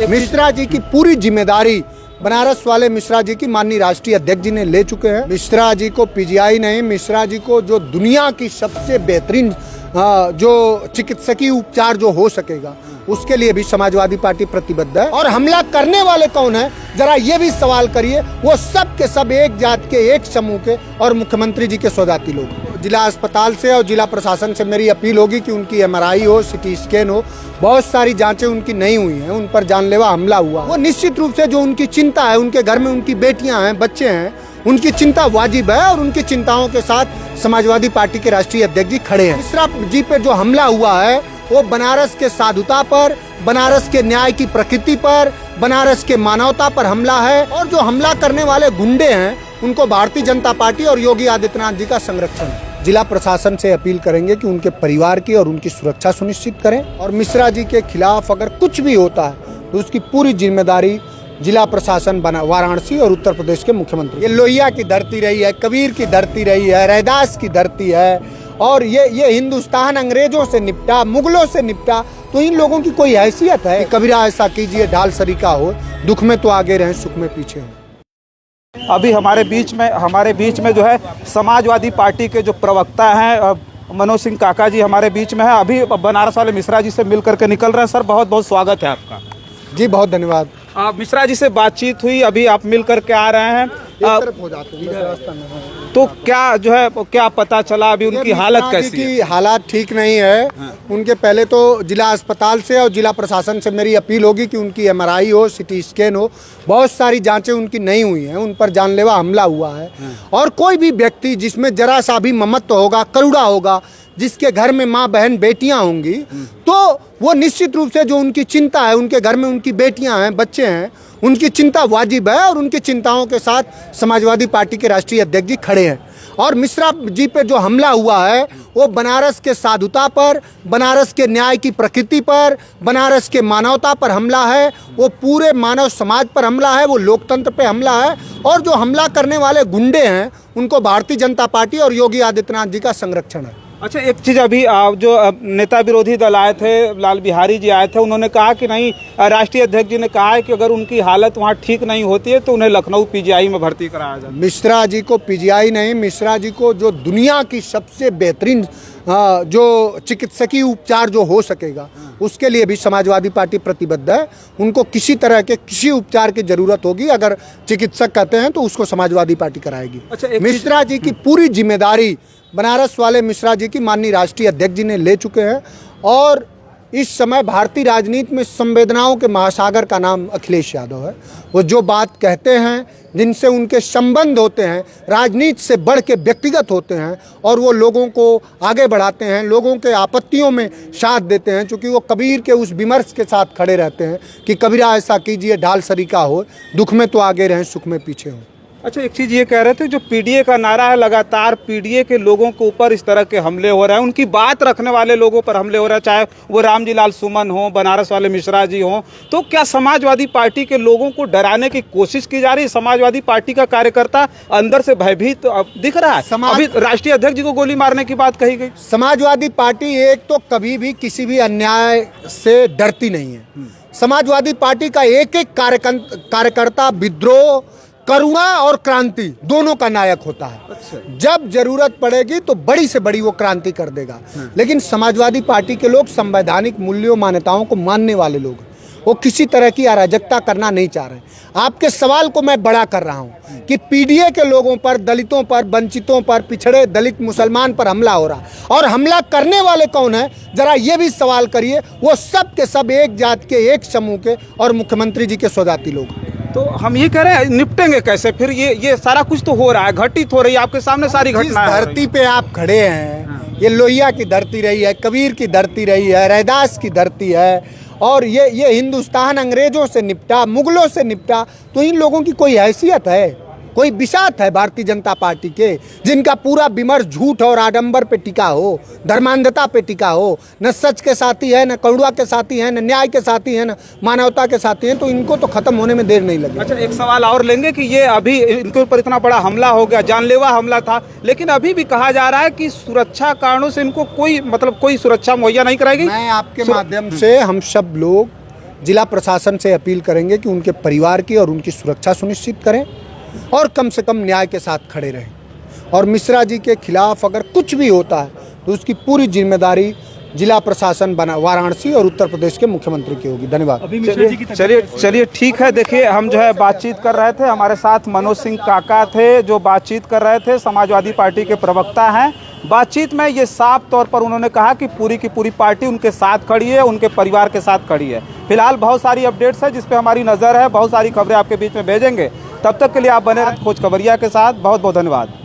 मिश्रा जी की पूरी जिम्मेदारी बनारस वाले मिश्रा जी की माननीय राष्ट्रीय अध्यक्ष जी ने ले चुके हैं। मिश्रा जी को पीजीआई नहीं, मिश्रा जी को जो दुनिया की सबसे बेहतरीन जो चिकित्सकीय उपचार जो हो सकेगा उसके लिए भी समाजवादी पार्टी प्रतिबद्ध है। और हमला करने वाले कौन है, जरा ये भी सवाल करिए। वो सब के सब एक जात के, एक समूह के और मुख्यमंत्री जी के सौगाती लोग। जिला अस्पताल से और जिला प्रशासन से मेरी अपील होगी कि उनकी MRI हो, CT स्कैन हो, बहुत सारी जांचें उनकी नहीं हुई हैं, उन पर जानलेवा हमला हुआ। वो निश्चित रूप से जो उनकी चिंता है, उनके घर में उनकी बेटियां हैं, बच्चे हैं, उनकी चिंता वाजिब है और उनकी चिंताओं के साथ समाजवादी पार्टी के राष्ट्रीय अध्यक्ष जी खड़े हैं। मिश्रा जी पे जो हमला हुआ है वो बनारस के साधुता पर, बनारस के न्याय की प्रकृति पर, बनारस के मानवता पर हमला है। और जो हमला करने वाले गुंडे हैं उनको भारतीय जनता पार्टी और योगी आदित्यनाथ जी का संरक्षण है। जिला प्रशासन से अपील करेंगे कि उनके परिवार की और उनकी सुरक्षा सुनिश्चित करें। और मिश्रा जी के खिलाफ अगर कुछ भी होता है तो उसकी पूरी जिम्मेदारी जिला प्रशासन वाराणसी और उत्तर प्रदेश के मुख्यमंत्री। ये लोहिया की धरती रही है, कबीर की धरती रही है, रैदास की धरती है। और ये हिंदुस्तान अंग्रेजों से निपटा, मुगलों से निपटा, तो इन लोगों की कोई हैसियत है? कबीरा ऐसा कीजिए ढाल सरीका हो, दुख में तो आगे रहें, सुख में पीछे हो। अभी हमारे बीच में जो है समाजवादी पार्टी के जो प्रवक्ता हैं मनोज सिंह काका जी हमारे बीच में है। अभी बनारस वाले मिश्रा जी से मिल करके निकल रहे हैं। सर, बहुत बहुत स्वागत है आपका। जी बहुत धन्यवाद। मिश्रा जी से बातचीत हुई, अभी आप मिल करके आ रहे हैं, हो जाते हैं। तो क्या जो है क्या पता चला अभी उनकी हालत कैसी है? हालात ठीक नहीं है। उनके पहले तो जिला अस्पताल से और जिला प्रशासन से मेरी अपील होगी कि उनकी MRI हो, CT स्कैन हो, बहुत सारी जांचें उनकी नहीं हुई हैं, उन पर जानलेवा हमला हुआ है। और कोई भी व्यक्ति जिसमें जरा सा भी ममत्व होगा, करुणा होगा, जिसके घर में माँ बहन बेटियां होंगी, तो वो निश्चित रूप से जो उनकी चिंता है, उनके घर में उनकी बेटियां हैं, बच्चे हैं, उनकी चिंता वाजिब है और उनकी चिंताओं के साथ समाजवादी पार्टी के राष्ट्रीय अध्यक्ष जी खड़े हैं। और मिश्रा जी पे जो हमला हुआ है वो बनारस के साधुता पर, बनारस के न्याय की प्रकृति पर, बनारस के मानवता पर हमला है। वो पूरे मानव समाज पर हमला है, वो लोकतंत्र पे हमला है। और जो हमला करने वाले गुंडे हैं उनको भारतीय जनता पार्टी और योगी आदित्यनाथ जी का संरक्षण है। अच्छा, एक चीज़ अभी जो नेता विरोधी दल आए थे, लाल बिहारी जी आए थे, उन्होंने कहा कि नहीं, राष्ट्रीय अध्यक्ष जी ने कहा है कि अगर उनकी हालत वहाँ ठीक नहीं होती है तो उन्हें लखनऊ PGI में भर्ती कराया जाए। मिश्रा जी को PGI नहीं, मिश्रा जी को जो दुनिया की सबसे बेहतरीन जो चिकित्सकीय उपचार जो हो सकेगा उसके लिए भी समाजवादी पार्टी प्रतिबद्ध है। उनको किसी तरह के किसी उपचार की जरूरत होगी, अगर चिकित्सक कहते हैं तो उसको समाजवादी पार्टी कराएगी। अच्छा, मिश्रा जी की पूरी जिम्मेदारी बनारस वाले मिश्रा जी की माननीय राष्ट्रीय अध्यक्ष जी ने ले चुके हैं। और इस समय भारतीय राजनीति में संवेदनाओं के महासागर का नाम अखिलेश यादव है। वो जो बात कहते हैं, जिनसे उनके संबंध होते हैं, राजनीति से बढ़ के व्यक्तिगत होते हैं, और वो लोगों को आगे बढ़ाते हैं, लोगों के आपत्तियों में साथ देते हैं, क्योंकि वो कबीर के उस विमर्श के साथ खड़े रहते हैं कि कबीरा ऐसा कीजिए ढाल सरीका हो, दुख में तो आगे रहें, सुख में पीछे हो। अच्छा, एक चीज़ ये कह रहे थे, जो PDA का नारा है, लगातार PDA के लोगों के ऊपर इस तरह के हमले हो रहे हैं, उनकी बात रखने वाले लोगों पर हमले हो रहे हैं, चाहे वो रामजी लाल सुमन हो, बनारस वाले मिश्रा जी हों, तो क्या समाजवादी पार्टी के लोगों को डराने की कोशिश की जा रही है? समाजवादी पार्टी का कार्यकर्ता अंदर से भयभीत दिख रहा है। अभी राष्ट्रीय अध्यक्ष जी को गोली मारने की बात कही गई। समाजवादी पार्टी एक तो कभी भी किसी भी अन्याय से डरती नहीं है। समाजवादी पार्टी का एक एक कार्यकर्ता विद्रोह, करुणा और क्रांति दोनों का नायक होता है। अच्छा। जब जरूरत पड़ेगी तो बड़ी से बड़ी वो क्रांति कर देगा। लेकिन समाजवादी पार्टी के लोग संवैधानिक मूल्यों, मान्यताओं को मानने वाले लोग, वो किसी तरह की अराजकता करना नहीं चाह रहे। आपके सवाल को मैं बड़ा कर रहा हूं कि PDA के लोगों पर, दलितों पर, वंचितों पर, पिछड़े दलित मुसलमान पर हमला हो रहा, और हमला करने वाले कौन है, जरा ये भी सवाल करिए। वो सब के सब एक जात के, एक समूह के और मुख्यमंत्री जी के सौगाती लोग। तो हम ये कह रहे हैं, निपटेंगे कैसे फिर? ये सारा कुछ तो हो रहा है, घटित हो रही है, आपके सामने सारी घटनाएं। धरती पे आप खड़े हैं, ये लोहिया की धरती रही है, कबीर की धरती रही है, रैदास की धरती है। और ये हिंदुस्तान अंग्रेजों से निपटा, मुगलों से निपटा, तो इन लोगों की कोई हैसियत है? कोई बिसात है भारतीय जनता पार्टी के, जिनका पूरा विमर्श झूठ और आडंबर पे टिका हो, धर्मांधता पे टिका हो, न सच के साथी है, न करुणा के साथी है, न न्याय के साथी है, न मानवता के साथी हैं, तो इनको तो खत्म होने में देर नहीं लगी। अच्छा, एक सवाल और लेंगे कि ये अभी इनके ऊपर इतना बड़ा हमला हो गया, जानलेवा हमला था, लेकिन अभी भी कहा जा रहा है कि सुरक्षा कारणों से इनको कोई सुरक्षा मुहैया नहीं कराई गई। मैं आपके माध्यम से हम सब लोग जिला प्रशासन से अपील करेंगे कि उनके परिवार की और उनकी सुरक्षा सुनिश्चित करें और कम से कम न्याय के साथ खड़े रहें। और मिश्रा जी के खिलाफ अगर कुछ भी होता है तो उसकी पूरी जिम्मेदारी जिला प्रशासन बना वाराणसी और उत्तर प्रदेश के मुख्यमंत्री की होगी। धन्यवाद। चलिए ठीक है। देखिए, हम जो है बातचीत कर रहे थे, हमारे साथ मनोज सिंह काका थे जो बातचीत कर रहे थे, समाजवादी पार्टी के प्रवक्ता हैं। बातचीत में ये साफ तौर पर उन्होंने कहा कि पूरी की पूरी पार्टी उनके साथ खड़ी है, उनके परिवार के साथ खड़ी है। फिलहाल बहुत सारी अपडेट्स है जिस पे हमारी नज़र है, बहुत सारी खबरें आपके बीच में भेजेंगे। तब तक के लिए आप बने रहें खोज खबरिया के साथ। बहुत बहुत धन्यवाद।